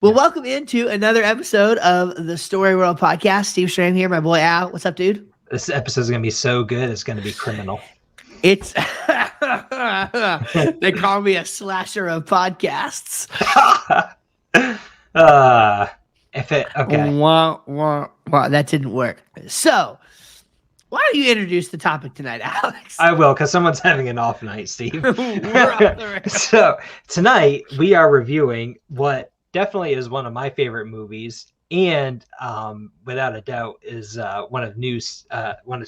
Well, welcome into another episode of the Story World Podcast. Steve Stram here, my boy Al. What's up, dude? This episode is going to be so good, it's going to be criminal. It's they call me a slasher of podcasts. Okay. Wow, that didn't work. So, why don't you introduce the topic tonight, Alex? I will, because someone's having an off night, Steve. We're off the rails. So, tonight we are reviewing what definitely is one of my favorite movies, and without a doubt is one of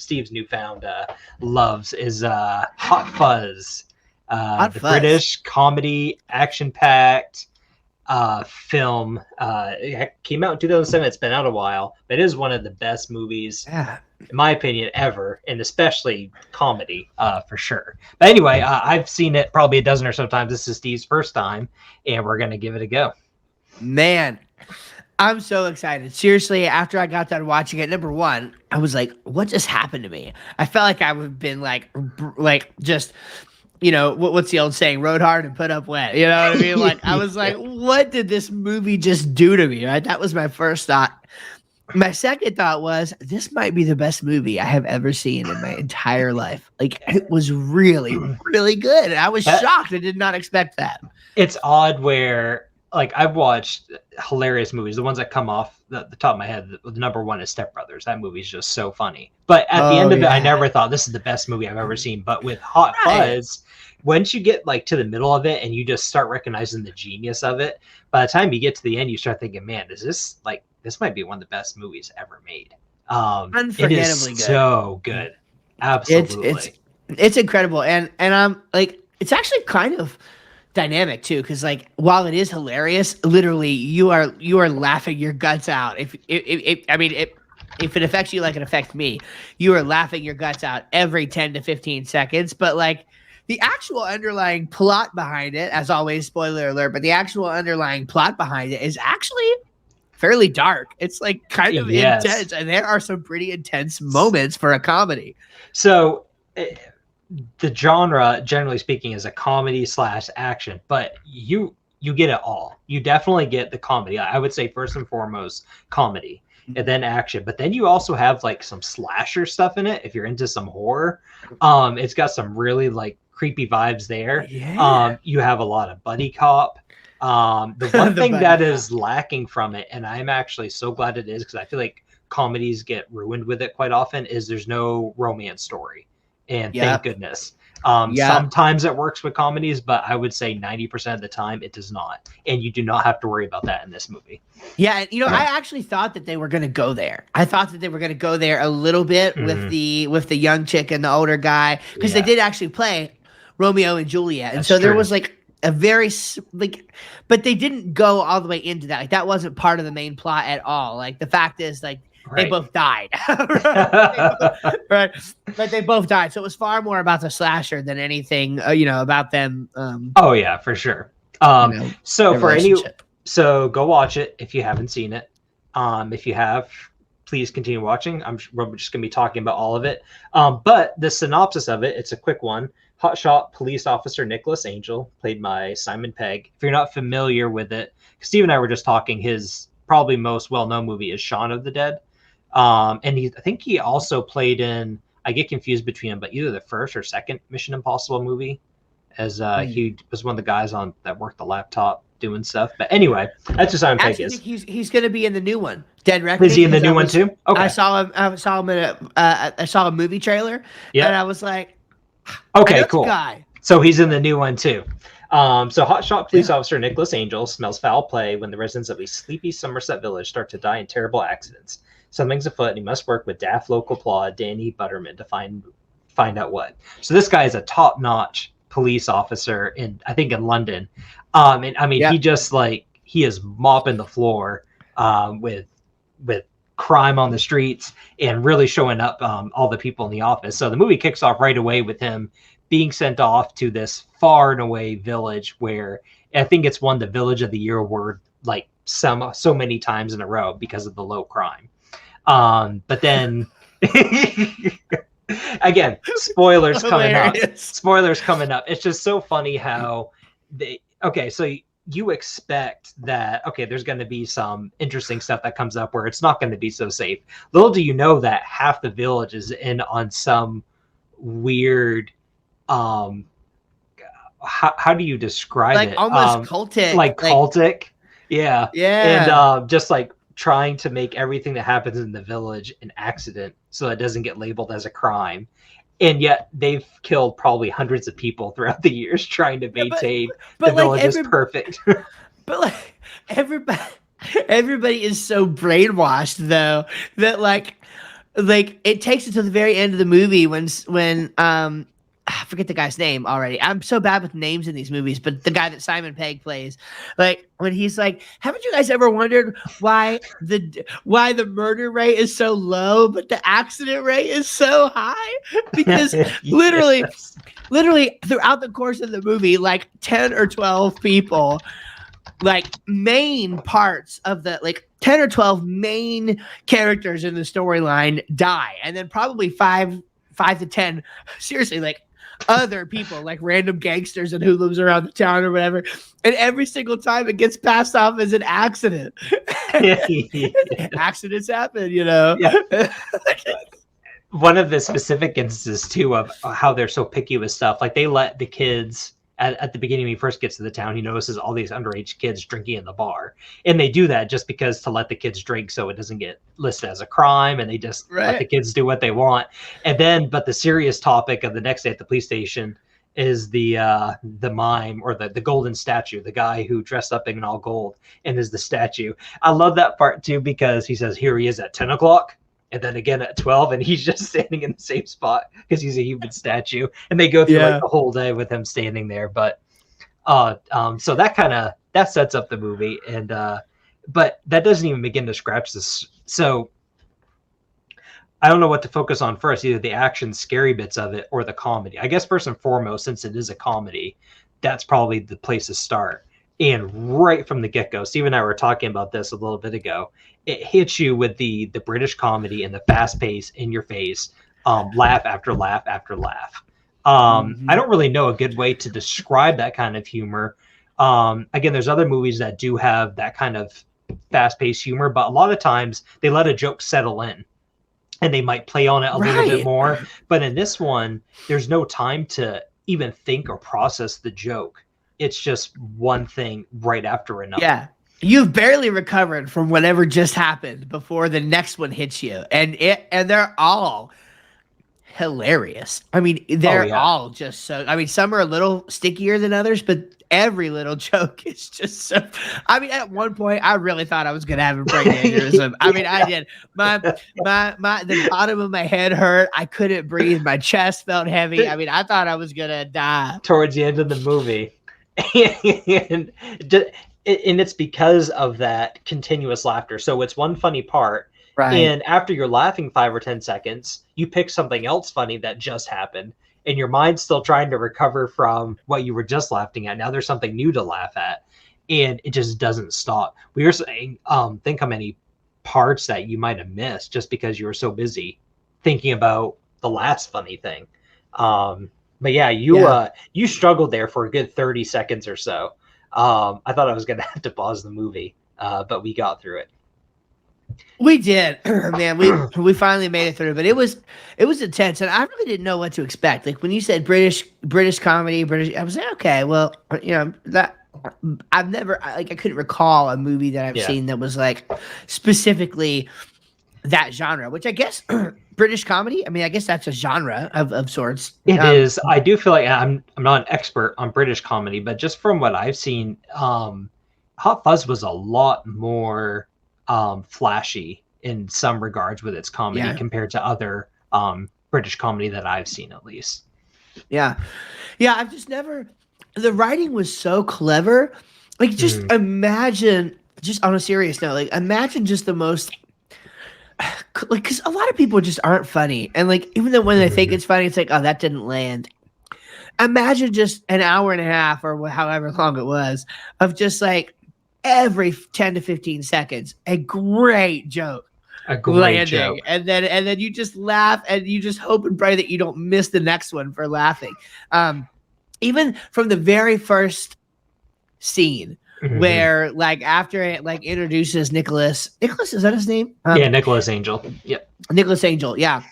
Steve's newfound loves is Hot Fuzz. Hot the Fuzz. British comedy, action-packed film. It came out in 2007. It's been out a while, but it is one of the best movies, in my opinion, ever, and especially comedy, for sure. But anyway, I've seen it probably a dozen or so times. This is Steve's first time, and we're going to give it a go. Man, I'm so excited. Seriously, after I got done watching it, number one, I was like, what just happened to me? I felt like I would have been like just, what's the old saying? Rode hard and put up wet. You know what I mean? Like, I was like, what did this movie just do to me? Right? That was my first thought. My second thought was, this might be the best movie I have ever seen in my entire life. Like, it was really, really good. And I was shocked. I did not expect that. It's odd where, like, I've watched hilarious movies. The ones that come off the top of my head, the number one is Step Brothers. That movie's just so funny. But at the end of it, I never thought this is the best movie I've ever seen. But with Hot Fuzz, once you get like to the middle of it and you just start recognizing the genius of it, by the time you get to the end, you start thinking, man, this might be one of the best movies ever made. It is good. So good. Absolutely. It's incredible. And I'm like, it's actually kind of dynamic too, because like while it is hilarious, literally you are laughing your guts out. If it affects you like it affects me, you are laughing your guts out every 10 to 15 seconds. But like the actual underlying plot behind it, as always, spoiler alert, but the actual underlying plot behind it is actually fairly dark. It's like kind of intense, and there are some pretty intense moments for a comedy. So the genre, generally speaking, is a comedy / action, but you get it all. You definitely get the comedy. I would say first and foremost comedy, and then action. But then you also have like some slasher stuff in it. If you're into some horror, it's got some really like creepy vibes there. Yeah. You have a lot of buddy cop. The one thing that is lacking from it, and I'm actually so glad it is, because I feel like comedies get ruined with it quite often, is there's no romance story. And thank goodness. Sometimes it works with comedies, but I would say 90% of the time it does not. And you do not have to worry about that in this movie. Yeah, and I actually thought that they were going to go there. I thought that they were going to go there a little bit with the young chick and the older guy, because they did actually play Romeo and Juliet. And there was like a very but they didn't go all the way into that. Like that wasn't part of the main plot at all. Like the fact is, like, they both died. Right. But they both died. So it was far more about the slasher than anything, about them. Oh yeah, for sure. So go watch it if you haven't seen it. If you have, please continue watching. We're just gonna be talking about all of it. But the synopsis of it, it's a quick one. Hotshot police officer Nicholas Angel, played by Simon Pegg. If you're not familiar with it, Steve and I were just talking, his probably most well-known movie is Shaun of the Dead. And I think he also played in, I get confused between him, but either the first or second Mission Impossible movie, as he was one of the guys that worked the laptop doing stuff. But anyway, that's just Simon Pegg is. He's going to be in the new one, Dead Reckoning. Is he in the new one too? Okay. I saw him in I saw a movie trailer, and I was like, okay, cool. Guy. So he's in the new one too. So hotshot police officer Nicholas Angel smells foul play when the residents of a sleepy Somerset village start to die in terrible accidents. Something's afoot, and he must work with daft local paw Danny Butterman to find out what. So this guy is a top-notch police officer I think in London. And I mean, he just he is mopping the floor with crime on the streets and really showing up all the people in the office. So the movie kicks off right away with him being sent off to this far and away village where I think it's won the Village of the Year award like so many times in a row because of the low crime. But then again, spoilers coming up. It's just so funny how so you expect that, okay, there's going to be some interesting stuff that comes up where it's not going to be so safe. Little do you know that half the village is in on some weird, how do you describe Like it? almost cultic. Like cultic. Yeah. And yeah. just like trying to make everything that happens in the village an accident so it doesn't get labeled as a crime. And yet they've killed probably hundreds of people throughout the years trying to Yeah, maintain the but like village is perfect. but like everybody is so brainwashed though that like it takes it to the very end of the movie when I forget the guy's name already. I'm so bad with names in these movies, but the guy that Simon Pegg plays, like when he's like, haven't you guys ever wondered why the murder rate is so low, but the accident rate is so high? Because Yes. literally throughout the course of the movie, like 10 or 12 people, like main parts of the like 10 or 12 main characters in the storyline die, and then probably five to 10 seriously like other people, like random gangsters and hoodlums around the town or whatever, and every single time it gets passed off as an accident. Accidents happen, you know. Yeah. One of the specific instances too of how they're so picky with stuff, like they let the kids at the beginning when he first gets to the town, he notices all these underage kids drinking in the bar, and they do that just because to let the kids drink so it doesn't get listed as a crime, and they just let the kids do what they want. And then, but the serious topic of the next day at the police station is the mime, or the golden statue, the guy who dressed up in all gold and is the statue. I love that part too, because he says here he is at 10 o'clock and then again at 12, and he's just standing in the same spot because he's a human statue, and they go through like the whole day with him standing there. But so that sets up the movie, and but that doesn't even begin to scratch this. So I don't know what to focus on first, either the action scary bits of it or the comedy. I guess first and foremost, since it is a comedy, that's probably the place to start. And right from the get-go, Steve and I were talking about this a little bit ago, it hits you with the British comedy and the fast pace, in your face, laugh after laugh after laugh. I don't really know a good way to describe that kind of humor. Again, there's other movies that do have that kind of fast-paced humor, but a lot of times they let a joke settle in and they might play on it a little bit more. But in this one, there's no time to even think or process the joke. It's just one thing right after another. Yeah. You've barely recovered from whatever just happened before the next one hits you. And they're all hilarious. I mean, they're all just so, I mean, some are a little stickier than others, but every little joke is just so, I mean, at one point I really thought I was going to have a brain aneurysm. I mean, I did. The bottom of my head hurt. I couldn't breathe. My chest felt heavy. I mean, I thought I was going to die. Towards the end of the movie. and it's because of that continuous laughter. So it's one funny part, right? And after you're laughing 5 or 10 seconds, you pick something else funny that just happened, and your mind's still trying to recover from what you were just laughing at. Now there's something new to laugh at, and it just doesn't stop. We were saying, think how many parts that you might have missed just because you were so busy thinking about the last funny thing. But yeah, you struggled there for a good 30 seconds or so. I thought I was going to have to pause the movie, but we got through it. We did, man. We finally made it through, but it was intense, and I really didn't know what to expect. Like when you said British comedy, I was like, okay, well, you know that I've never I couldn't recall a movie that I've seen that was like specifically that genre, which I guess British comedy. I mean, I guess that's a genre of sorts. It is. I do feel like I'm not an expert on British comedy, but just from what I've seen, Hot Fuzz was a lot more flashy in some regards with its comedy compared to other British comedy that I've seen, at least. Yeah. I've just never. The writing was so clever. Like, just imagine. Just on a serious note, like imagine just the most. Like, because a lot of people just aren't funny, and like even though when they think it's funny, it's like, oh, that didn't land. Imagine just an hour and a half or however long it was of just like every 10 to 15 seconds a great joke, joke, and then you just laugh and you just hope and pray that you don't miss the next one for laughing. Even from the very first scene where like after it like introduces Nicholas, is that his name? Yeah, Nicholas Angel. Yep. Nicholas Angel. Yeah.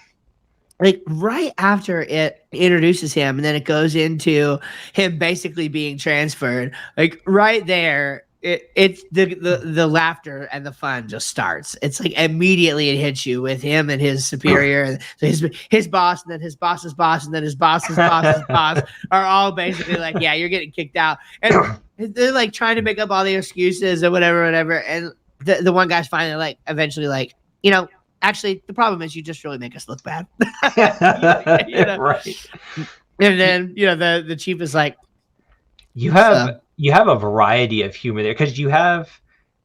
Like right after it introduces him and then it goes into him basically being transferred, like right there, it's the laughter and the fun just starts. It's like immediately it hits you with him and his superior and so his boss and then his boss's boss and then his boss's boss's boss are all basically like, yeah, you're getting kicked out. And they're like trying to make up all the excuses or whatever. And the one guy's finally like eventually like, you know, actually, the problem is you just really make us look bad. You know? Right. And then, you know, the chief is like, you have a variety of humor there because you have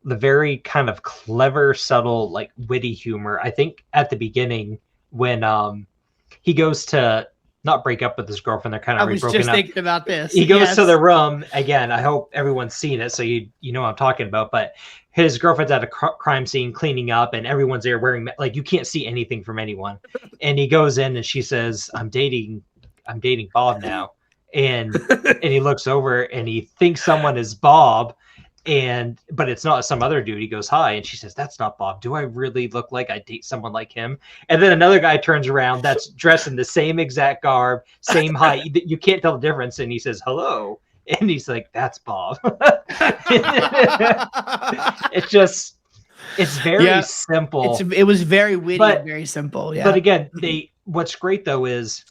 the very kind of clever, subtle, like witty humor. I think at the beginning when he goes to not break up with his girlfriend, they're kind of I was just thinking about this. He goes to the room again. I hope everyone's seen it, so you know what I'm talking about. But his girlfriend's at a crime scene cleaning up, and everyone's there wearing like you can't see anything from anyone. And he goes in, and she says, "I'm dating Bob now." And he looks over, and he thinks someone is Bob, but it's not some other dude. He goes, "Hi," and she says, "That's not Bob. Do I really look like I date someone like him?" And then another guy turns around that's dressed in the same exact garb, same height. You can't tell the difference. And he says, "Hello." And he's like, "That's Bob." It's very simple. It was very witty and very simple. Yeah. But again, what's great though is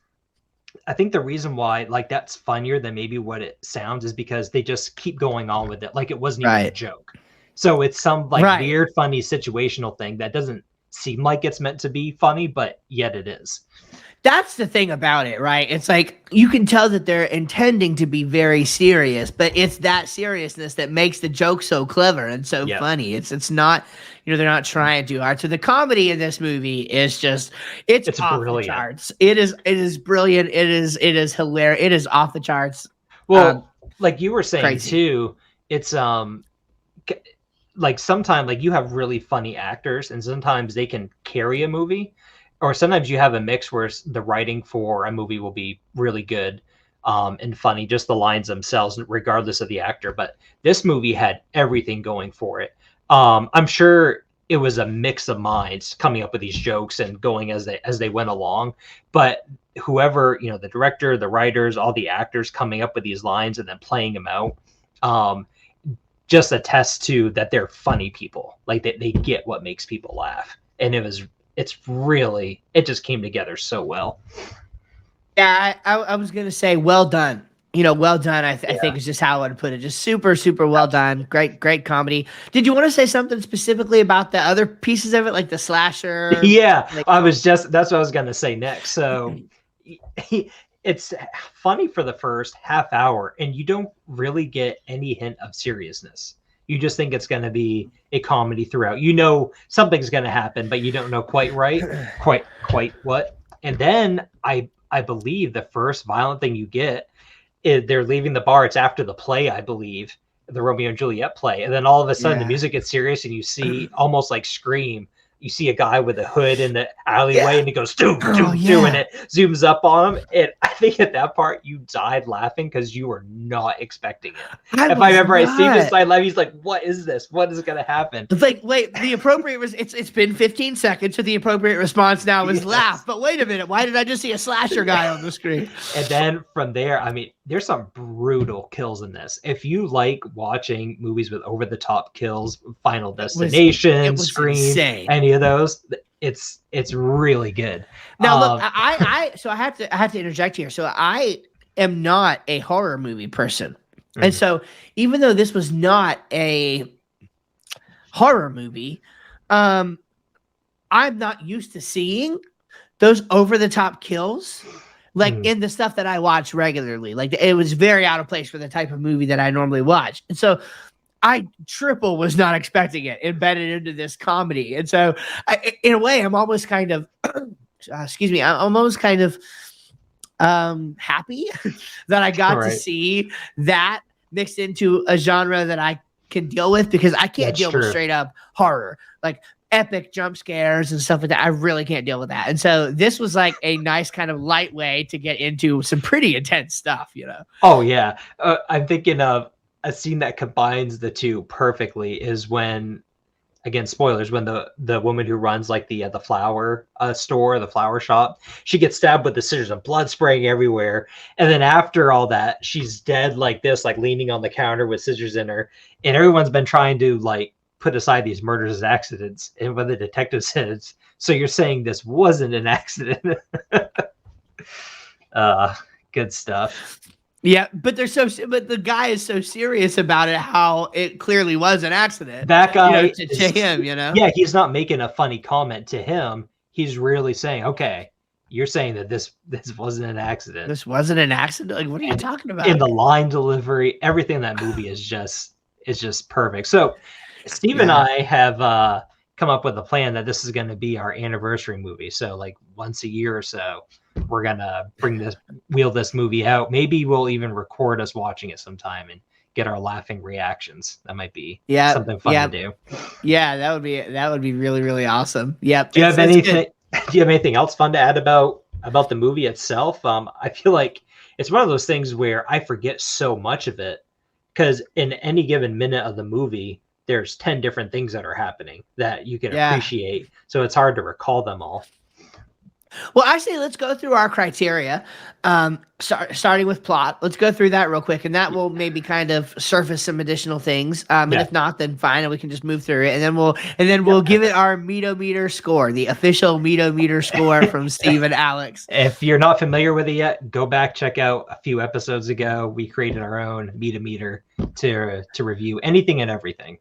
I think the reason why like that's funnier than maybe what it sounds is because they just keep going on with it like it wasn't even a joke. So it's some like weird, funny situational thing that doesn't seem like it's meant to be funny, but yet it is. That's the thing about it, right? It's like you can tell that they're intending to be very serious, but it's that seriousness that makes the joke so clever and so funny. It's not, you know, they're not trying too hard. So the comedy in this movie is just it's off brilliant. The charts. It is brilliant. It is hilarious. It is off the charts. Well, like you were saying crazy. too, it's like sometimes like you have really funny actors and sometimes they can carry a movie. Or sometimes you have a mix where the writing for a movie will be really good and funny, just the lines themselves, regardless of the actor. But this movie had everything going for it. I'm sure it was a mix of minds coming up with these jokes and going as they went along. But whoever, you know, the director, the writers, all the actors coming up with these lines and then playing them out, just attest to that they're funny people. Like they get what makes people laugh. And it just came together so well. Yeah, I was going to say, well done. You know, well done, I think is just how I would put it. Just super, super well done. Great comedy. Did you want to say something specifically about the other pieces of it, like the slasher? Yeah, like, that's what I was going to say next. So it's funny for the first half hour, and you don't really get any hint of seriousness. You just think it's going to be a comedy throughout. You know something's going to happen, but you don't know quite what. And then I believe the first violent thing you get is they're leaving the bar. It's after the play, I believe, the Romeo and Juliet play. And then all of a sudden the music gets serious and you see almost like Scream. You see a guy with a hood in the alleyway and he goes, doom, and it zooms up on him. And I think at that part you died laughing because you were not expecting it. If I remember, I see this side laugh. He's like, what is this? What is going to happen? It's like, wait, the appropriate it's been 15 seconds. So the appropriate response now is laugh. But wait a minute. Why did I just see a slasher guy on the screen? And then from there, I mean, there's some brutal kills in this. If you like watching movies with over the top kills, Final Destination, Scream, insane. Any of those, it's really good. Now look, I have to interject here. So I am not a horror movie person. And so even though this was not a horror movie, I'm not used to seeing those over the top kills. Like in the stuff that I watch regularly, like it was very out of place for the type of movie that I normally watch. And so I triple was not expecting it embedded into this comedy. And so in a way, I'm almost kind of, I'm almost kind of happy that I got to see that mixed into a genre that I can deal with because I can't deal with straight up horror. Like epic jump scares and stuff like that. I really can't deal with that. And so this was like a nice kind of light way to get into some pretty intense stuff, you know? Oh yeah. I'm thinking of a scene that combines the two perfectly is when, again, spoilers, when the woman who runs like the flower store, the flower shop, she gets stabbed with the scissors and blood spraying everywhere. And then after all that, she's dead like this, like leaning on the counter with scissors in her. And everyone's been trying to like put aside these murders as accidents. And when the detective says, "So you're saying this wasn't an accident?" Good stuff. Yeah, but the guy is so serious about it, how it clearly was an accident. That guy to him, Yeah, he's not making a funny comment to him. He's really saying, okay, you're saying that this wasn't an accident. This wasn't an accident? Like, what are you talking about? In the line delivery, everything in that movie is just perfect. So Steve and I have come up with a plan that this is going to be our anniversary movie. So like once a year or so, we're going to wheel this movie out. Maybe we'll even record us watching it sometime and get our laughing reactions. That might be something fun to do. Yeah, that would be really, really awesome. Yep. Do you have anything else fun to add about the movie itself? I feel like it's one of those things where I forget so much of it because in any given minute of the movie, there's 10 different things that are happening that you can appreciate. So it's hard to recall them all. Well, actually, let's go through our criteria, starting with plot. Let's go through that real quick, and that will maybe kind of surface some additional things. And if not, then fine, and we can just move through it, and then we'll give it our Meter score, the official Meter score from Steve and Alex. If you're not familiar with it yet, go back, check out a few episodes ago. We created our own Meter to review anything and everything.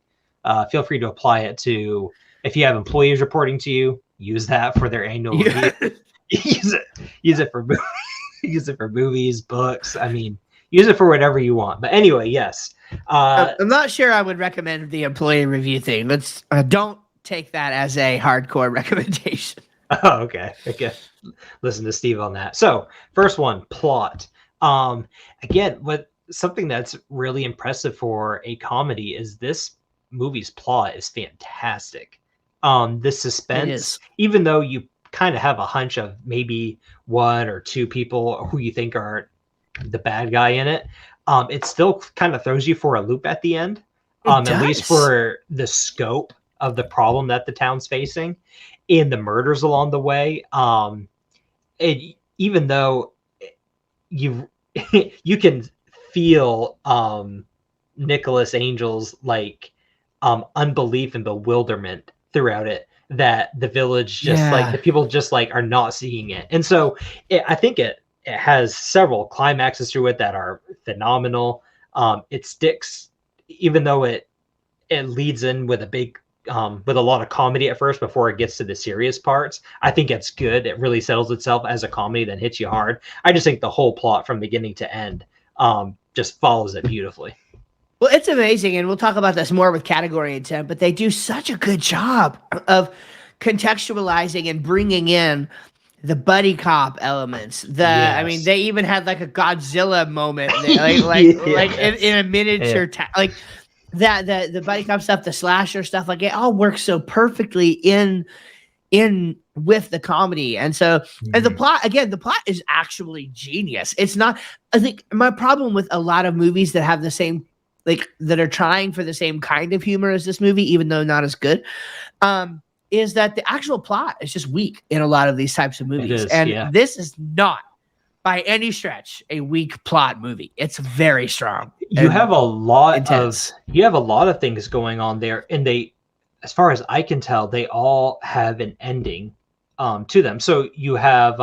Feel free to apply it to if you have employees reporting to you. Use that for their annual review. Use it for movies, books. I mean, use it for whatever you want. But anyway, yes. I'm not sure I would recommend the employee review thing. Let's don't take that as a hardcore recommendation. Oh, okay. Listen to Steve on that. So, first one, plot. Again, something that's really impressive for a comedy is this movie's plot is fantastic. The suspense, even though you kind of have a hunch of maybe one or two people who you think are the bad guy in it, it still kind of throws you for a loop at the end, at least for the scope of the problem that the town's facing and the murders along the way. Even though you can feel Nicholas Angel's like unbelief and bewilderment throughout it, that the village like the people just like are not seeing it. And so I think it has several climaxes through it that are phenomenal. It sticks, even though it leads in with a lot of comedy at first before it gets to the serious parts. I think it's good. It really settles itself as a comedy, then hits you hard. I just think the whole plot from beginning to end just follows it beautifully. Well, it's amazing, and we'll talk about this more with category intent, but they do such a good job of contextualizing and bringing in the buddy cop elements. I mean, they even had like a Godzilla moment, like in a miniature, like that. The buddy cop stuff, the slasher stuff, like it all works so perfectly in with the comedy. And so, and the plot is actually genius. It's not. I think my problem with a lot of movies that have the same, like that are trying for the same kind of humor as this movie, even though not as good, is that the actual plot is just weak in a lot of these types of movies. This is not by any stretch a weak plot movie. It's very strong. You have a lot of things going on there, and they, as far as I can tell, they all have an ending to them. So you have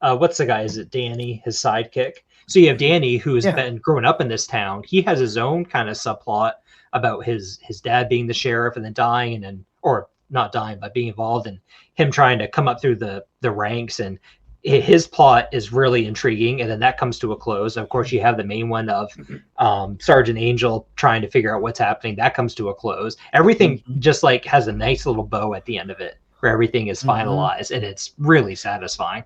what's the guy? Is it Danny, his sidekick? So you have Danny, who's been growing up in this town. He has his own kind of subplot about his dad being the sheriff and then dying, or not dying, but being involved, and him trying to come up through the ranks. And his plot is really intriguing. And then that comes to a close. Of course, you have the main one of Sergeant Angel trying to figure out what's happening. That comes to a close. Everything just like has a nice little bow at the end of it, where everything is finalized, and it's really satisfying.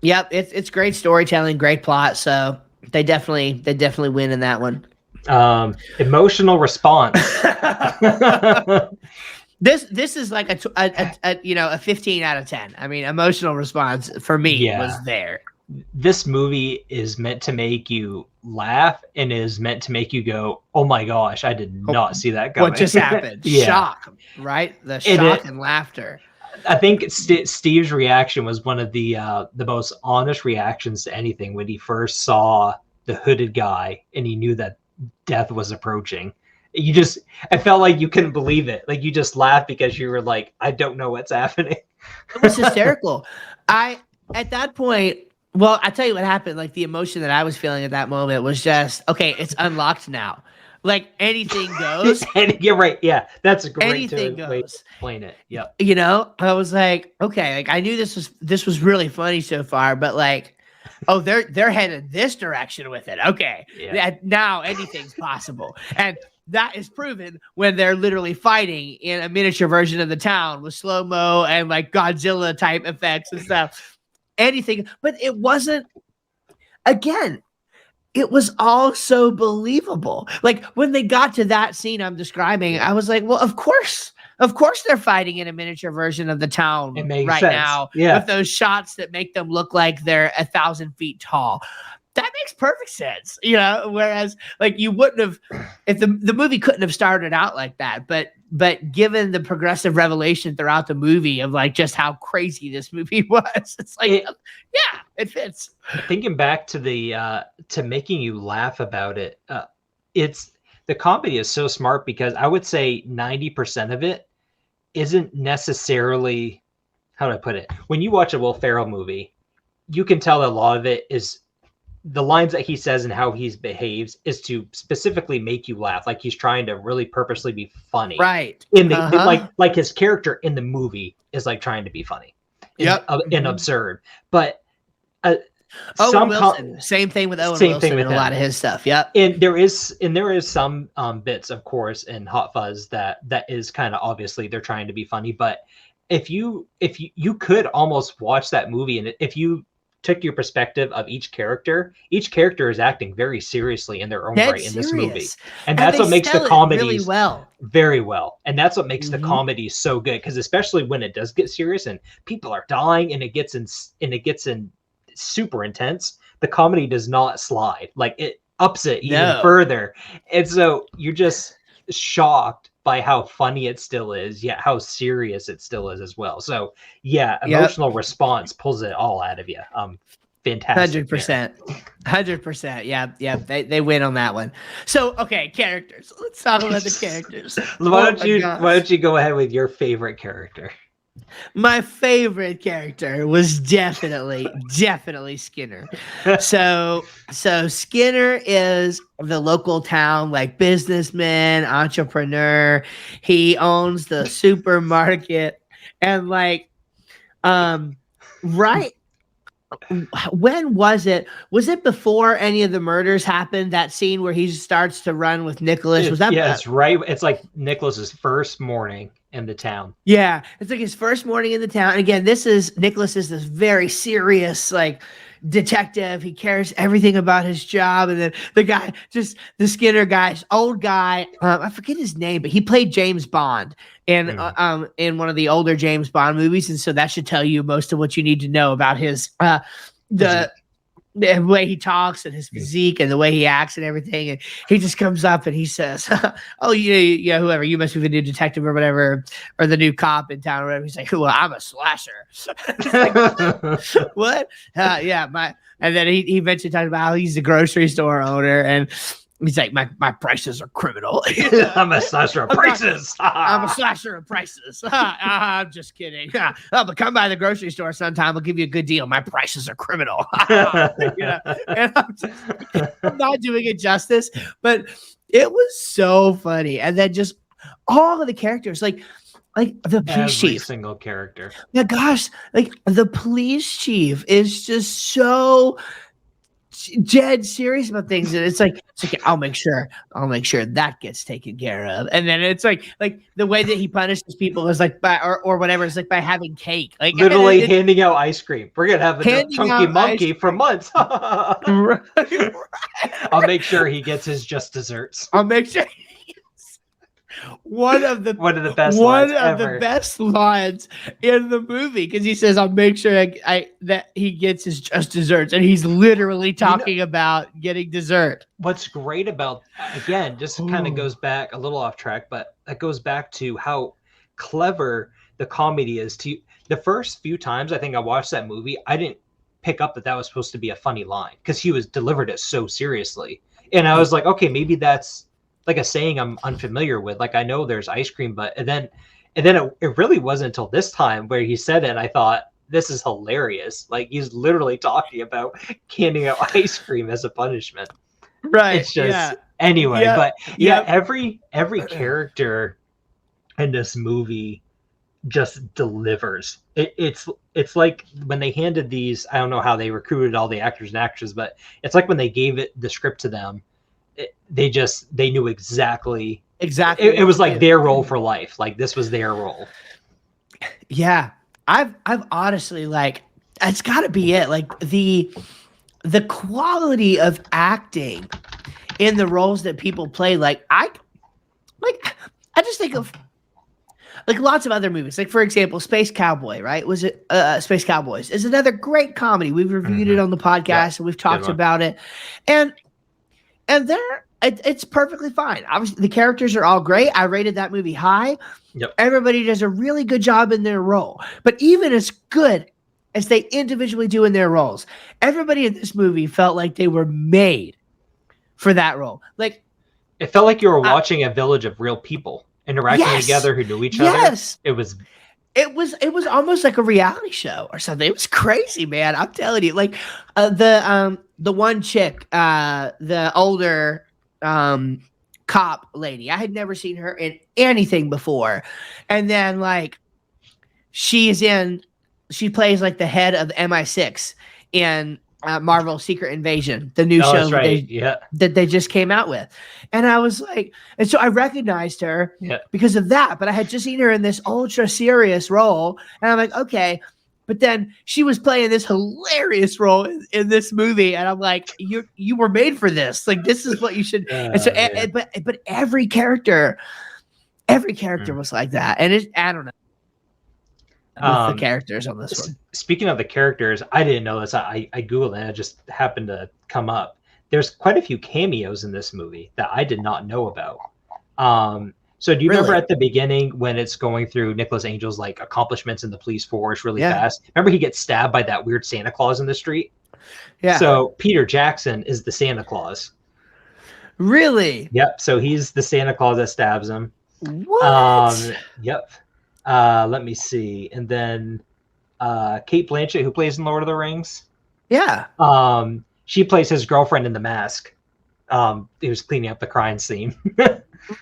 Yep, it's great storytelling, great plot. So they definitely win in that one. Emotional response. This is like a 15 out of 10. I mean, emotional response for me was there. this movie is meant to make you laugh and is meant to make you go, "Oh my gosh, I did not see that coming." What just happened? Yeah. Shock, right? The shock and laughter. I think Steve's reaction was one of the most honest reactions to anything when he first saw the hooded guy and he knew that death was approaching. I felt like you couldn't believe it. Like you just laughed because you were like, I don't know what's happening. It was hysterical. At that point, well, I tell you what happened. Like the emotion that I was feeling at that moment was just, okay, it's unlocked now. Like anything goes. You're right. Yeah, that's a great Anything way to goes. explain it. Yep. You know, I was like, okay, like I knew this was really funny so far, but like, oh, they're headed this direction with it. Okay, now anything's possible, and that is proven when they're literally fighting in a miniature version of the town with slow mo and like Godzilla type effects and stuff. Anything, but it wasn't. Again, it was all so believable. Like when they got to that scene I'm describing, I was like, well, of course they're fighting in a miniature version of the town right now with those shots that make them look like they're 1,000 feet tall. That makes perfect sense, you know, whereas like you wouldn't have, if the movie couldn't have started out like that, but given the progressive revelation throughout the movie of like just how crazy this movie was, it's like, it fits. Thinking back to the to making you laugh about it, it's the comedy is so smart because I would say 90% of it isn't necessarily, how do I put it? When you watch a Will Ferrell movie, you can tell that a lot of it is the lines that he says and how he behaves is to specifically make you laugh. Like he's trying to really purposely be funny. Right. In the like his character in the movie is like trying to be funny. And absurd. But Owen Wilson, same thing with Owen Wilson and a lot of his stuff. Yep. And there is some bits, of course, in Hot Fuzz that is kind of obviously they're trying to be funny. But if you could almost watch that movie, and if you took your perspective of each character is acting very seriously in their own right in this movie, and that's what makes the comedy really well, very well, and that's what makes the comedy so good. Because especially when it does get serious and people are dying and it gets in super intense, the comedy does not slide. Like it ups it even further, and so you're just shocked by how funny it still is, yet how serious it still is as well. So emotional response pulls it all out of you. Fantastic. 100%. Yeah. They win on that one. So okay, characters. Let's talk about the characters. Why don't you go ahead with your favorite character? My favorite character was definitely Skinner. So Skinner is the local town like businessman, entrepreneur. He owns the supermarket and like right. When was it? Was it before any of the murders happened? That scene where he starts to run with Nicholas? Was that? Yeah, it's right. It's like Nicholas's first morning in the town. Yeah, it's like his first morning in the town. And again, Nicholas is this very serious, like detective. He cares everything about his job. And then the Skinner guy, old guy, I forget his name, but he played James Bond in one of the older James Bond movies. And so that should tell you most of what you need to know about his the way he talks and his physique and the way he acts and everything. And he just comes up and he says, oh, yeah, whoever, you must be the new detective or whatever, or the new cop in town or whatever. He's like, well, I'm a slasher. Like, what? And then he eventually talked about how he's the grocery store owner. And he's like, my prices are criminal. I'm a slasher of prices. I'm a slasher of prices. I'm just kidding. But come by the grocery store sometime. I'll give you a good deal. My prices are criminal. And I'm not doing it justice, but it was so funny. And then just all of the characters, like the police chief. Every single character. Yeah, gosh, like the police chief is just so dead serious about things, and it's like I'll make sure that gets taken care of. And then it's like the way that he punishes people is like by or whatever, it's like by having cake, like literally handing out ice cream. We're gonna have a chunky monkey for months. Right. I'll make sure he gets his just desserts. I'll make sure. one of the best lines in the movie, because he says, "I'll make sure that he gets his just desserts," and he's literally talking about getting dessert. What's great about, again, just kind of goes back a little off track, but that goes back to how clever the comedy is. To the first few times I think I watched that movie, I didn't pick up that was supposed to be a funny line because he was delivered it so seriously, and I was like, okay, maybe that's like a saying I'm unfamiliar with. Like, I know there's ice cream, but and then it really wasn't until this time where he said it, and I thought, this is hilarious. Like, he's literally talking about handing out ice cream as a punishment. Right. It's just anyway, but every character in this movie just delivers. It's like when they handed these, I don't know how they recruited all the actors and actresses, but it's like when they gave the script to them, they knew exactly. It was like their role for life. Like, this was their role. Yeah. I've honestly, like, it's gotta be it. Like, the quality of acting in the roles that people play. I just think of like lots of other movies. Like, for example, Space Cowboy, right? Was it Space Cowboys is another great comedy. We've reviewed it on the podcast and we've talked about it. And it's perfectly fine. Obviously, the characters are all great. I rated that movie high. Yep. Everybody does a really good job in their role. But even as good as they individually do in their roles, everybody in this movie felt like they were made for that role. Like, it felt like you were watching a village of real people interacting together who knew each other. It was almost like a reality show or something. It was crazy, man. I'm telling you. Like, the one chick, the older cop lady, I had never seen her in anything before, and then like she plays like the head of the MI6 in Marvel Secret Invasion, the new show that they just came out with. And I was like, and so I recognized her because of that, but I had just seen her in this ultra serious role, and I'm like, okay. But then she was playing this hilarious role in this movie, and I'm like, you were made for this. Like, this is what you should. And so, but every character was like that, and I don't know. With the characters on this one. Speaking of the characters, I didn't know this. I Googled it, and it just happened to come up. There's quite a few cameos in this movie that I did not know about. So do you remember at the beginning when it's going through Nicholas Angel's like accomplishments in the police force really fast? Remember he gets stabbed by that weird Santa Claus in the street? Yeah. So Peter Jackson is the Santa Claus. Really? Yep. So he's the Santa Claus that stabs him. What? Yep. Let me see. And then Cate Blanchett, who plays in Lord of the Rings. Yeah. She plays his girlfriend in The Mask. He was cleaning up the crime scene.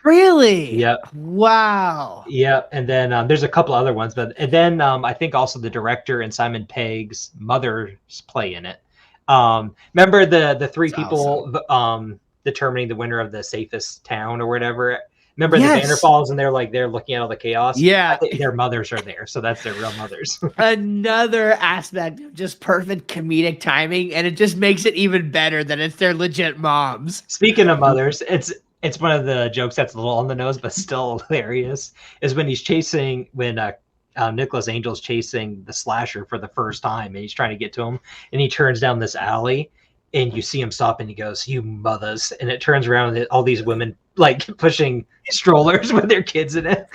Really? Yep. Wow. Yep. And then there's a couple other ones, and then I think also the director and Simon Pegg's mother's play in it. Remember the three people determining the winner of the safest town or whatever? Remember the Vanderfalls, and they're looking at all the chaos? Yeah. Their mothers are there, so that's their real mothers. Another aspect of just perfect comedic timing, and it just makes it even better that it's their legit moms. Speaking of mothers, it's one of the jokes that's a little on the nose, but still hilarious, is when Nicholas Angel's chasing the slasher for the first time, and he's trying to get to him, and he turns down this alley, and you see him stop, and he goes, "You mothers," and it turns around, and all these women like pushing strollers with their kids in it.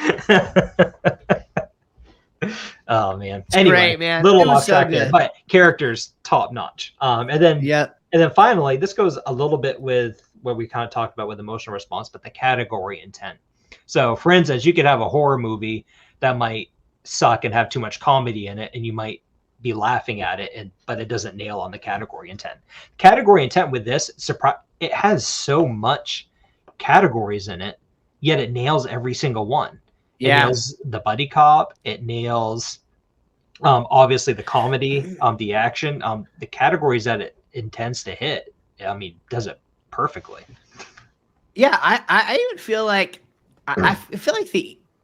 Oh man! It's anyway, great, man. Little off track there, but characters top notch. And then finally, this goes a little bit with what we kind of talked about with emotional response, but the category intent. So, for instance, you could have a horror movie that might suck and have too much comedy in it, and you might be laughing at it, but it doesn't nail on the category intent. Category intent with this, it has so much categories in it, yet it nails every single one. It nails the buddy cop. It nails, obviously, the comedy, the action, the categories that it intends to hit. I mean, does it perfectly. Yeah, I even feel like I feel like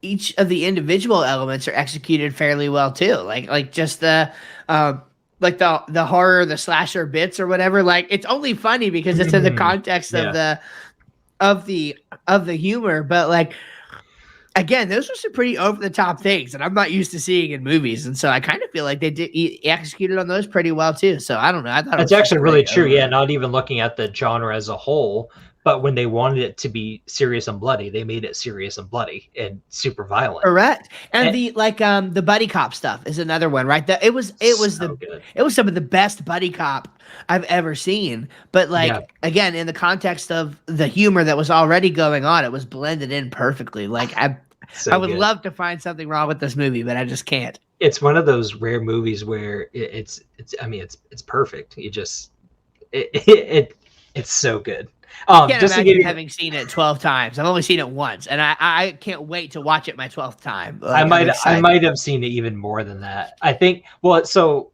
each of the individual elements are executed fairly well too. Like just the the horror, the slasher bits or whatever. Like, it's only funny because it's in the context of the humor, but like again, those were some pretty over the top things that I'm not used to seeing in movies, and so I kind of feel like they did executed on those pretty well too. So I don't know. I thought That's actually really true. Yeah, not even looking at the genre as a whole, but when they wanted it to be serious and bloody, they made it serious and bloody and super violent. Correct. And the buddy cop stuff is another one, right? It was some of the best buddy cop I've ever seen. But again, in the context of the humor that was already going on, it was blended in perfectly. Like I would love to find something wrong with this movie, but I just can't. It's one of those rare movies where it's perfect. You just it's so good. Can't imagine having seen it 12 times. I've only seen it once, and I can't wait to watch it my 12th time. Like, I might have seen it even more than that. I think. Well, so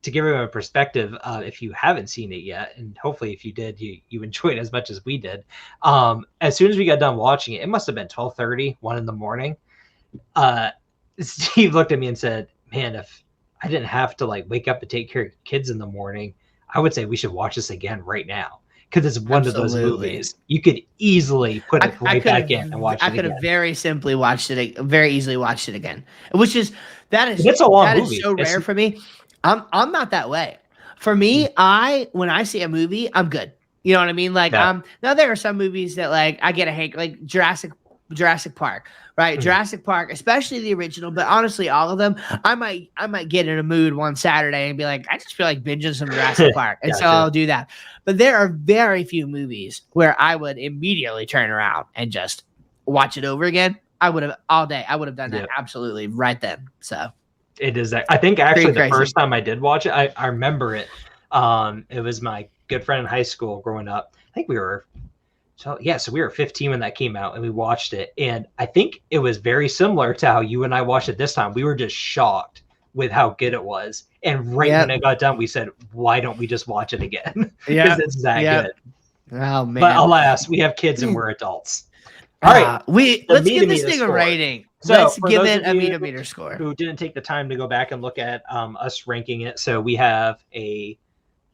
to give everyone a perspective, if you haven't seen it yet, and hopefully if you did, you enjoyed it as much as we did. As soon as we got done watching it, it must have been 12:30, 1 in the morning. Steve looked at me and said, "Man, if I didn't have to wake up to take care of kids in the morning, I would say we should watch this again right now." Because it's one of those movies you could easily put it back in and watch it again. I could have very easily watched it again. Which is it's a long movie. Is so rare for me. I'm not that way. For me, when I see a movie, I'm good. You know what I mean? Now there are some movies that I get a hank, like Jurassic Park, right? Mm-hmm. Jurassic Park, especially the original, but honestly, all of them, I might get in a mood one Saturday and be like, I just feel like binging some Jurassic Park, and so I'll do that. But there are very few movies where I would immediately turn around and just watch it over again. I would have all day. I would have done that absolutely right then. So it is that. I think actually the first time I did watch it, I remember it. It was my good friend in high school growing up. I think we were. So we were 15 when that came out, and we watched it. And I think it was very similar to how you and I watched it this time. We were just shocked with how good it was. And when it got done, we said, why don't we just watch it again? Because it's that good. Oh, man. But alas, we have kids and we're adults. All right. Let's give this thing a rating. So let's give it a meter score. Who didn't take the time to go back and look at us ranking it. So we have a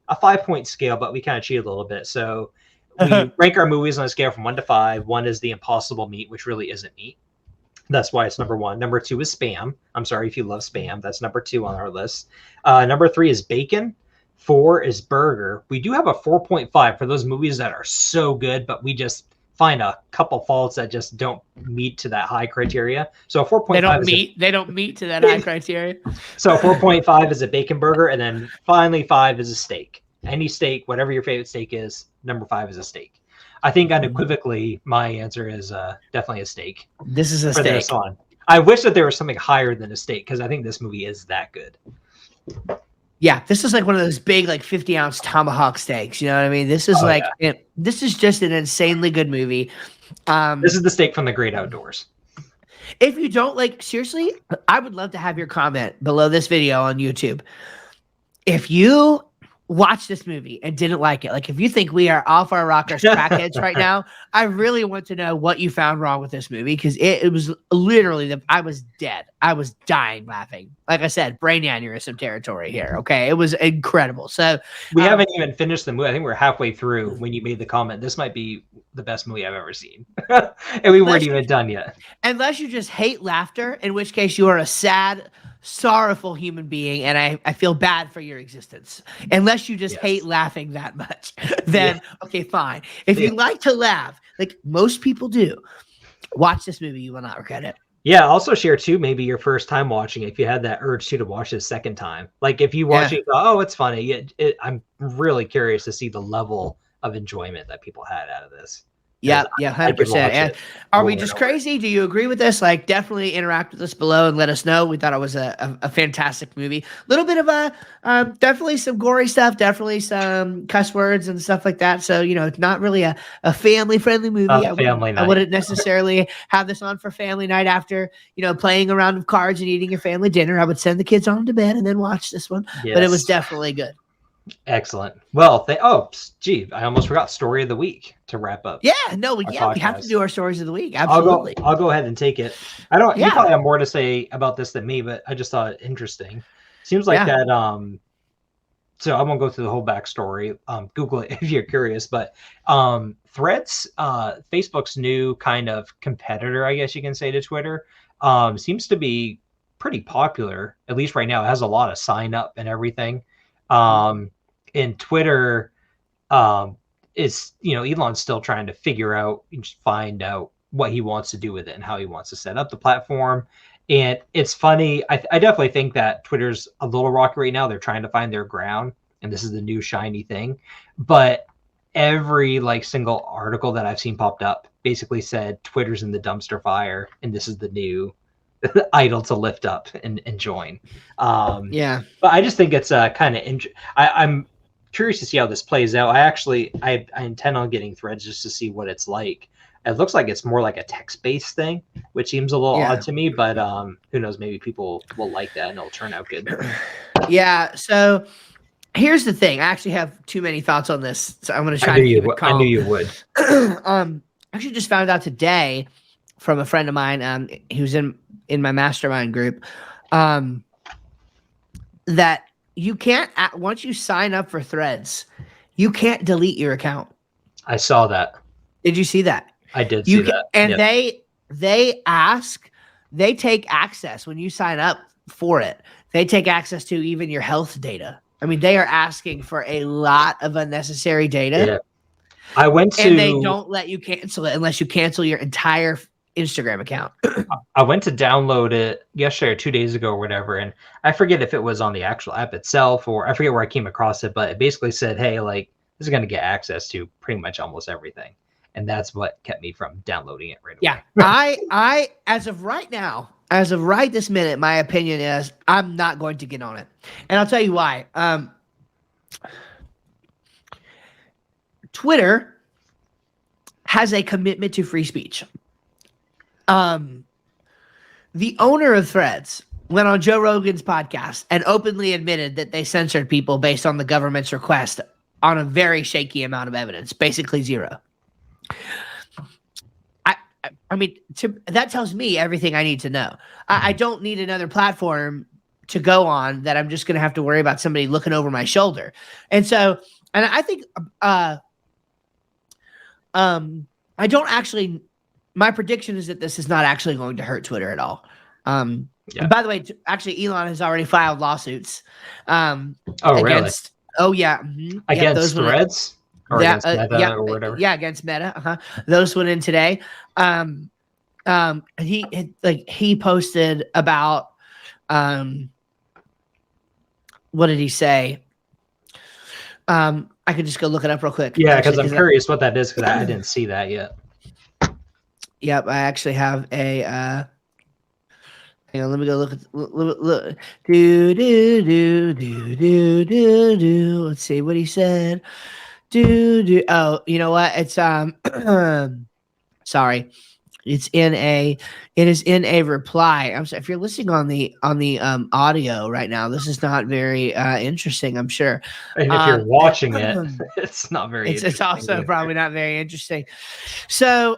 5-point scale, but we kind of cheated a little bit. So we rank our movies on a scale from 1 to 5. 1 is the impossible meat, which really isn't meat. That's why it's number 1. Number 2 is Spam. I'm sorry if you love Spam. That's number 2 on our list. Number 3 is Bacon. 4 is Burger. We do have a 4.5 for those movies that are so good, but we just find a couple faults that just don't meet to that high criteria. So 4.5 they don't meet to that high criteria. So 4.5 is a Bacon Burger, and then finally 5 is a steak. Any steak, whatever your favorite steak is, number 5 is a steak. I think unequivocally, my answer is definitely a steak. This is a steak. This one. I wish that there was something higher than a steak, because I think this movie is that good. Yeah, this is like one of those big, 50-ounce tomahawk steaks. You know what I mean? This is this is just an insanely good movie. This is the steak from the great outdoors. If you don't seriously, I would love to have your comment below this video on YouTube. If you watch this movie and didn't like it, if you think we are off our rockers crackheads right now, I really want to know what you found wrong with this movie, because it was literally I was dead. I was dying laughing. Like I said, brain aneurysm territory here. Okay, it was incredible. So we haven't even finished the movie. I think we're halfway through when you made the comment. This might be the best movie I've ever seen, and we weren't even done yet. Unless you just hate laughter, in which case you are a sad, sorrowful human being, and I feel bad for your existence. Unless you just hate laughing that much, then okay, fine. If you like to laugh, like most people do, watch this movie. You will not regret it. Yeah. Also share too, maybe your first time watching it, if you had that urge to watch it a second time. Like if you watch it, oh, it's funny. I'm really curious to see the level of enjoyment that people had out of this. Yeah, 100%. And are we just crazy? Do you agree with this? Definitely interact with us below and let us know. We thought it was a fantastic movie. A little bit of definitely some gory stuff, definitely some cuss words and stuff like that. So, it's not really a family-friendly movie. I wouldn't necessarily have this on for family night after, playing a round of cards and eating your family dinner. I would send the kids on to bed and then watch this one. Yes. But it was definitely good. Excellent. Well, I almost forgot story of the week to wrap up. Yeah, we have to do our stories of the week. Absolutely. I'll go ahead and take it. You probably have more to say about this than me, but I just thought it interesting. Seems like that so I won't go through the whole backstory. Google it if you're curious. But Threads, Facebook's new kind of competitor, I guess you can say, to Twitter, seems to be pretty popular. At least right now, it has a lot of sign up and everything. And Twitter is, Elon's still trying to figure out and find out what he wants to do with it and how he wants to set up the platform. And it's funny. I definitely think that Twitter's a little rocky right now. They're trying to find their ground, and this is the new shiny thing. But every single article that I've seen popped up basically said Twitter's in the dumpster fire, and this is the new idol to lift up and join. Yeah. But I just think it's kind of I'm curious to see how this plays out. I intend on getting Threads just to see what it's like. It looks like it's more like a text-based thing, which seems a little odd to me, but who knows, maybe people will like that and it'll turn out good. Yeah, so here's the thing. I actually have too many thoughts on this, so I'm going to try to keep it calm. I knew you would. I actually just found out today from a friend of mine who's in my mastermind group that you can't, once you sign up for Threads, you can't delete your account. I saw that. Did you see that? I did see that. And they take access when you sign up for it. They take access to even your health data. I mean, they are asking for a lot of unnecessary data. Yeah. And they don't let you cancel it unless you cancel your entire Instagram account. I went to download it yesterday or 2 days ago or whatever, and I forget if it was on the actual app itself or I forget where I came across it, but it basically said, hey, this is going to get access to pretty much almost everything. And that's what kept me from downloading it right away. Yeah. I as of right this minute, my opinion is I'm not going to get on it. And I'll tell you why. Twitter has a commitment to free speech. The owner of Threads went on Joe Rogan's podcast and openly admitted that they censored people based on the government's request on a very shaky amount of evidence, basically zero. I mean, that tells me everything I need to know. I don't need another platform to go on that I'm just going to have to worry about somebody looking over my shoulder. And so, and I think, I don't actually, my prediction is that this is not actually going to hurt Twitter at all. And by the way, actually, Elon has already filed lawsuits against, really? Oh, yeah. Mm-hmm. Against Threads? Or against Meta or whatever. Yeah, against Meta. Those went in today. He posted about what did he say? I could just go look it up real quick. Yeah, because I'm curious what that is because I didn't see that yet. Yep, I actually have a. Hang on, let me go look. Look. Let's see what he said. Oh, you know what? It's sorry. It is in a reply. I'm sorry if you're listening on the audio right now. This is not very interesting, I'm sure. And if you're watching it, it's not very. It's also either. Probably not very interesting. So,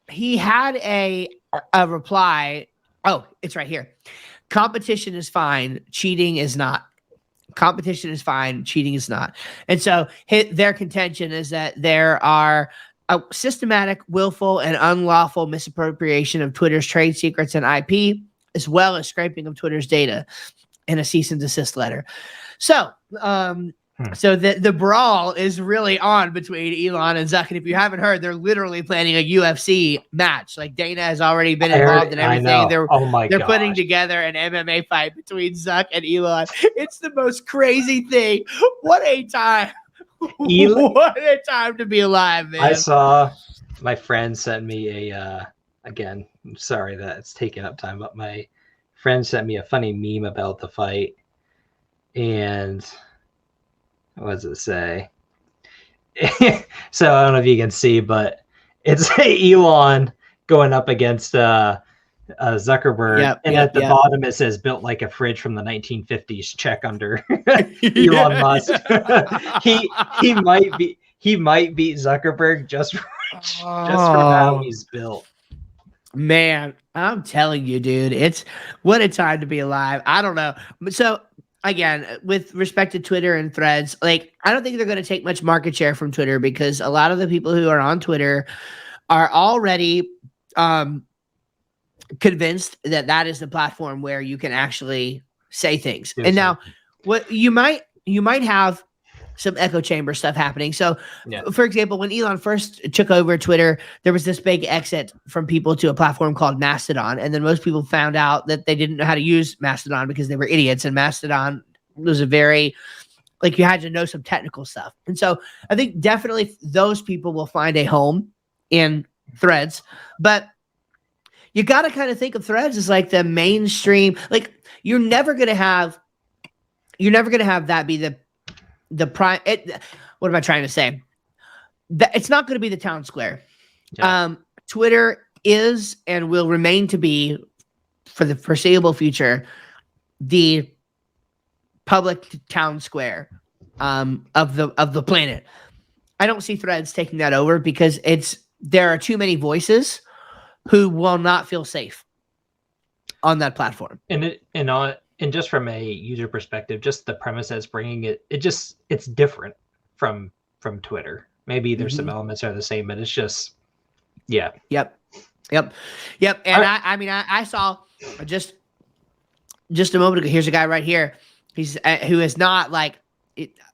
he had a reply. Oh, it's right here. Competition is fine. Cheating is not. Competition is fine. Cheating is not. And so their contention is that there are a systematic, willful, and unlawful misappropriation of Twitter's trade secrets and IP, as well as scraping of Twitter's data in a cease and desist letter. So, so the brawl is really on between Elon and Zuck. And if you haven't heard, they're literally planning a UFC match. Like Dana has already been involved in everything. They're putting together an MMA fight between Zuck and Elon. It's the most crazy thing. What a time. What a time to be alive, man. I saw my friend sent me again, I'm sorry that it's taking up time, but my friend sent me a funny meme about the fight. And what does it say? So I don't know if you can see, but it's Elon going up against Zuckerberg, and at the bottom it says "built like a fridge from the 1950s." Check under Elon Musk. he might beat Zuckerberg just for how he's built. Man, I'm telling you, dude, it's what a time to be alive. I don't know. So again, with respect to Twitter and Threads, like I don't think they're going to take much market share from Twitter because a lot of the people who are on Twitter are already convinced that that is the platform where you can actually say things. And now, what you might have some echo chamber stuff happening. So, for example, when Elon first took over Twitter, there was this big exit from people to a platform called Mastodon. And then most people found out that they didn't know how to use Mastodon because they were idiots. And Mastodon was a very, like, you had to know some technical stuff. And so I think definitely those people will find a home in Threads. But you got to kind of think of Threads as like the mainstream. Like, you're never going to have that be the prime. What am I trying to say? It's not going to be the town square. Yeah. Twitter is and will remain to be, for the foreseeable future, the public town square of the planet. I don't see Threads taking that over because there are too many voices who will not feel safe on that platform. And just from a user perspective, just the premise that's bringing it's different from Twitter. Maybe there's some elements are the same, but it's just, yeah. Yep. And I mean, I saw just a moment ago, here's a guy right here. He's who is not like,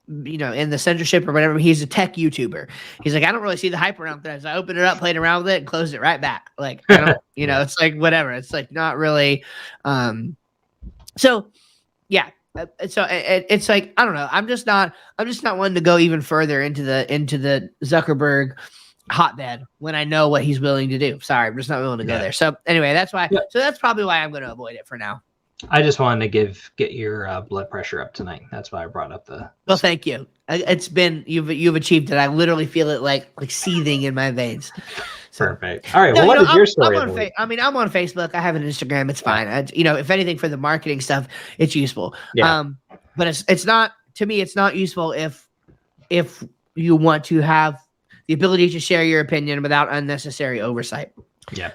in the censorship or whatever. He's a tech YouTuber. He's like, I don't really see the hype around Threads. I opened it up, played around with it, and closed it right back. Like, I don't, it's like whatever. It's like not really. So, yeah. So it's like, I don't know. I'm just not one to go even further into the Zuckerberg hotbed when I know what he's willing to do. Sorry, I'm just not willing to go there. So anyway, that's why. Yeah. So that's probably why I'm going to avoid it for now. I just wanted to get your blood pressure up tonight. That's why I brought up the. Well, thank you. It's been you've achieved it. I literally feel it like seething in my veins. So. Perfect. All right. Well, what is your story? I'm on Facebook. I have an Instagram. It's fine. If anything for the marketing stuff, it's useful. Yeah. But it's not, to me. It's not useful if you want to have the ability to share your opinion without unnecessary oversight. Yeah.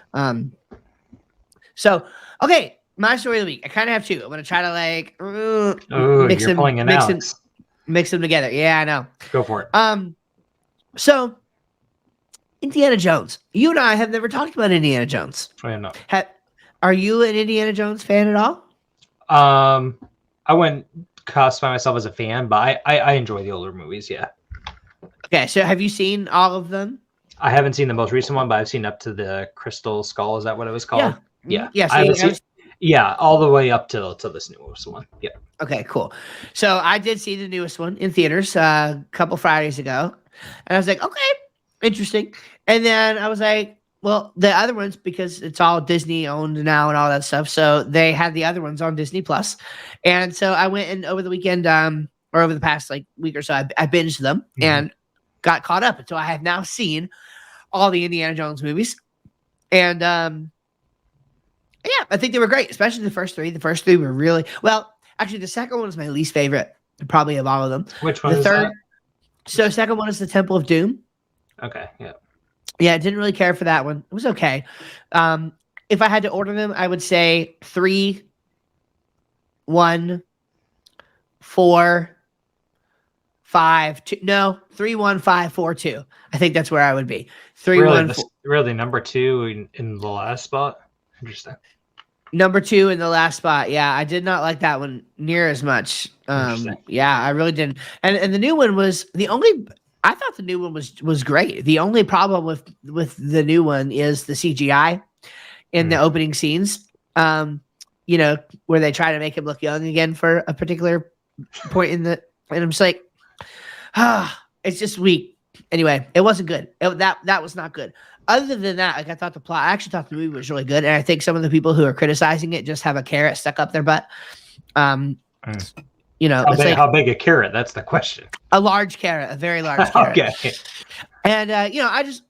So okay. My story of the week. I kind of have two. I'm going to try to mix them together. Yeah, I know. Go for it. So Indiana Jones. You and I have never talked about Indiana Jones. I am not. Are you an Indiana Jones fan at all? I wouldn't classify myself as a fan, but I enjoy the older movies. Yeah. Okay, so have you seen all of them? I haven't seen the most recent one, but I've seen up to the Crystal Skull. Is that what it was called? Yeah. Yeah, all the way up to this newest one. Yep. Okay, cool. So I did see the newest one in theaters a couple Fridays ago. And I was like, okay, interesting. And then I was like, well, the other ones, because it's all Disney owned now and all that stuff. So they had the other ones on Disney Plus. And so I went and over the weekend, or over the past week or so, I binged them and got caught up. And so I have now seen all the Indiana Jones movies. And yeah, I think they were great, especially the first three. The first three were really well. Actually, the second one is my least favorite, probably of all of them. Which one? The third. That? So, second one is the Temple of Doom. Okay. Yeah. Yeah, I didn't really care for that one. It was okay. If I had to order them, I would say 3, 1, 4, 5, 2. No, 3, 1, 5, 4, 2. I think that's where I would be. 3, really, 1, 4. Really, number 2 in the last spot. Interesting. Number 2 in the last spot. Yeah, I did not like that one near as much. Yeah, I really didn't. And the new one was I thought the new one was great. The only problem with the new one is the CGI in the opening scenes. Where they try to make him look young again for a particular point and I'm just like, it's just weak. Anyway, it wasn't good. That was not good. Other than that, I actually thought the movie was really good. And I think some of the people who are criticizing it just have a carrot stuck up their butt. How big a carrot? That's the question. A large carrot, a very large carrot. Okay. And, I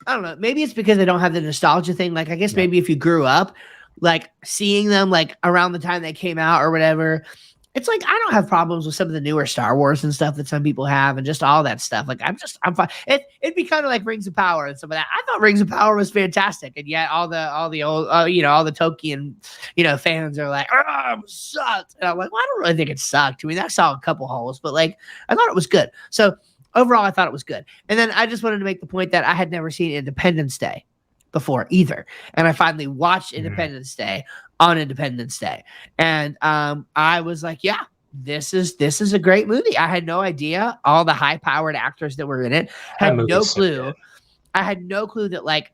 don't know. Maybe it's because I don't have the nostalgia thing. Like, I guess maybe if you grew up, like, seeing them, like, around the time they came out or whatever, it's like I don't have problems with some of the newer Star Wars and stuff that some people have, and just all that stuff. Like I'm fine. It'd be kind of like Rings of Power and some of that. I thought Rings of Power was fantastic, and yet all the old all the Tolkien fans are like, oh, it sucked, and I'm like, well, I don't really think it sucked. I mean, that saw a couple holes, but like I thought it was good. So overall, I thought it was good. And then I just wanted to make the point that I had never seen Independence Day before either, and I finally watched Independence Day on Independence Day, and I was like, yeah, this is a great movie. I had no idea all the high powered actors that were in it. Had no clue. I had no clue that like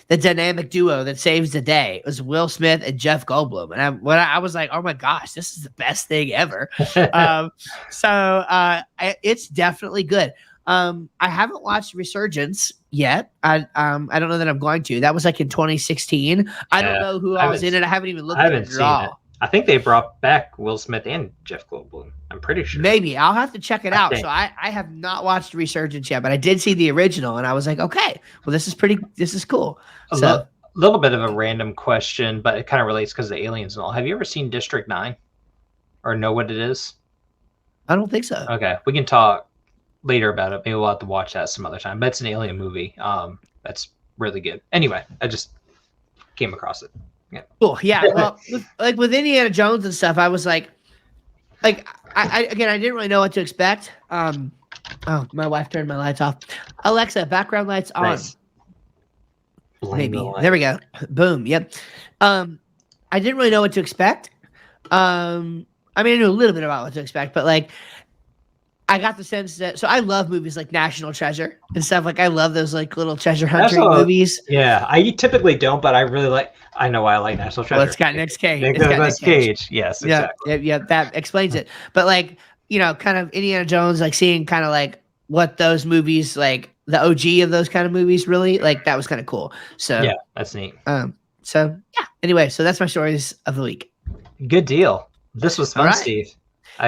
the dynamic duo that saves the day was Will Smith and Jeff Goldblum, and I was like, oh my gosh, this is the best thing ever. It's definitely good. I haven't watched Resurgence yet. I don't know that I'm going to. That was like in 2016. I don't know who else was in it. I haven't even looked at it at all. I think they brought back Will Smith and Jeff Goldblum. I'm pretty sure. Maybe I'll have to check it out. So I have not watched Resurgence yet, but I did see the original, and I was like, okay, well, this is cool. A little bit of a random question, but it kind of relates because of the aliens and all. Have you ever seen District 9 or know what it is? I don't think so. Okay, we can talk later about it. Maybe we'll have to watch that some other time. But it's an alien movie. That's really good. Anyway, I just came across it. Yeah. Cool. Yeah. Well, with Indiana Jones and stuff, I was like I didn't really know what to expect. Oh, my wife turned my lights off. Alexa, background lights on. Nice. Maybe. There we go. Boom. Yep. I didn't really know what to expect. I mean, I knew a little bit about what to expect, but like, I got the sense that, so I love movies like National Treasure and stuff. Like I love those like little treasure hunting movies. Yeah, I typically don't, but I really like. I know why I like National Treasure. Well, it's got Nick Cage. Nick Cage. Yes, exactly. Yeah, that explains it. But like kind of Indiana Jones, like seeing kind of like what those movies, like the OG of those kind of movies, really like that was kind of cool. So yeah, that's neat. So yeah. Anyway, so that's my stories of the week. Good deal. This was fun, right. Steve.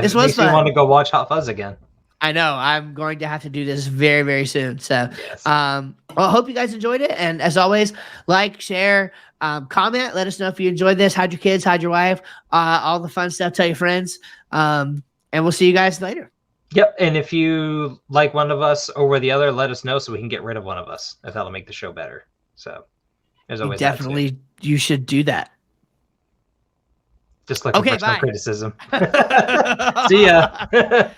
This was fun. You want to go watch Hot Fuzz again? I know. I'm going to have to do this very, very soon. So, yes. Well, I hope you guys enjoyed it. And as always, like, share, comment. Let us know if you enjoyed this. Hide your kids, hide your wife, all the fun stuff. Tell your friends. And we'll see you guys later. Yep. And if you like one of us over the other, let us know so we can get rid of one of us if that'll make the show better. So, there's always definitely you should do that. Just looking for some criticism. See ya.